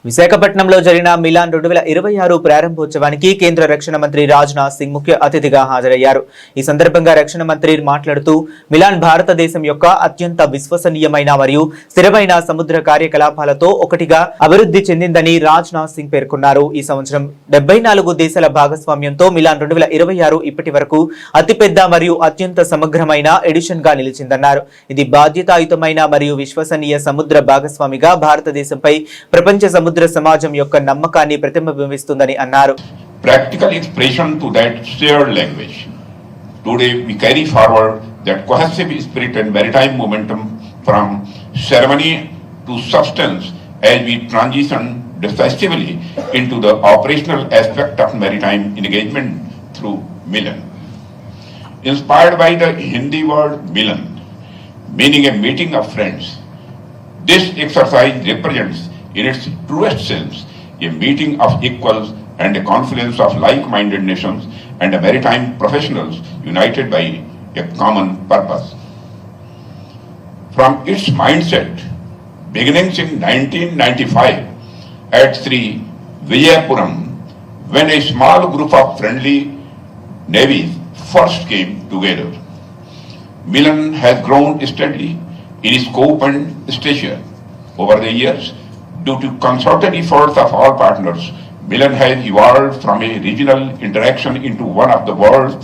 విశాఖపట్నంలో జరిగిన మిలాన్ 2026 ప్రారంభోత్సవానికి కేంద్ర రక్షణ మంత్రి రాజ్నాథ్ సింగ్ ముఖ్య అతిథిగా హాజరయ్యారు. ఈ సందర్భంగా రక్షణ మంత్రి మాట్లాడుతూ మిలాన్ భారతదేశం యొక్క అత్యంత విశ్వసనీయమైన మరియు స్థిరమైన సముద్ర కార్యకలాపాలతో ఒకటిగా అభివృద్ధి చెందిందని రాజ్నాథ్ సింగ్ పేర్కొన్నారు. ఈ సంవత్సరం 74 దేశాల భాగస్వామ్యంతో మిలాన్ 2026 ఇప్పటి వరకు అతిపెద్ద మరియు అత్యంత సమగ్రమైన ఎడిషన్ గా నిలిచిందన్నారు. ఇది బాధ్యతాయుతమైన మరియు విశ్వసనీయ సముద్ర భాగస్వామిగా భారతదేశంపై ప్రపంచ సముద్ర సమాజం యొక్క నమ్మకాన్ని ప్రతిబింబిస్తుందని అన్నారు. Practical expression to that shared language. Today we carry forward that cohesive spirit and maritime momentum from ceremony to substance as we transition decisively into the operational aspect of maritime engagement through Milan. Inspired by the Hindi word Milan, meaning a meeting of friends, this exercise represents in its truest sense a meeting of equals and a confluence of like-minded nations and maritime professionals united by a common purpose. From its mindset, beginnings in 1995 at Sri Vijayapuram, when a small group of friendly navies first came together, Milan has grown steadily in scope and stature. Over the years, due to concerted efforts of all partners, Milan has evolved from a regional interaction into one of the world's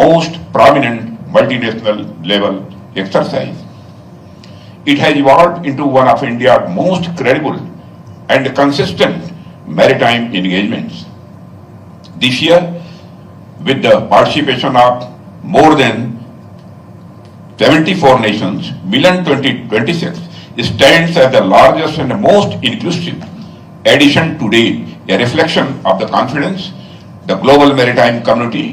most prominent multinational level exercise. It has evolved into one of India's most credible and consistent maritime engagements. This year, with the participation of more than 74 nations, Milan 2026 stands as the largest and most inclusive edition to date, a reflection of the confidence the global maritime community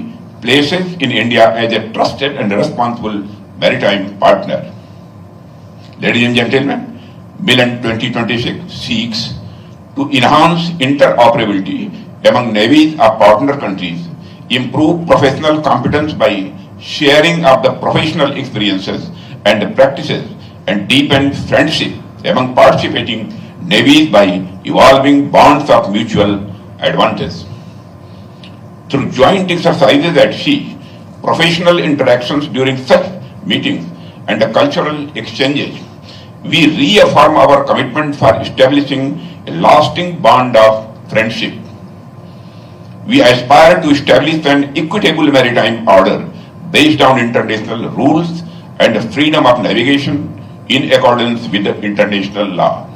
places in India as a trusted and responsible maritime partner. Ladies and gentlemen, Milan 2026 seeks to enhance interoperability among navies of partner countries, improve professional competence by sharing of the professional experiences and practices, and deepen friendship among participating navies by evolving bonds of mutual advantage. Through joint exercises at sea, professional interactions during such meetings, and cultural exchanges, we reaffirm our commitment for establishing a lasting bond of friendship. We aspire to establish an equitable maritime order based on international rules and freedom of navigation in accordance with the international law.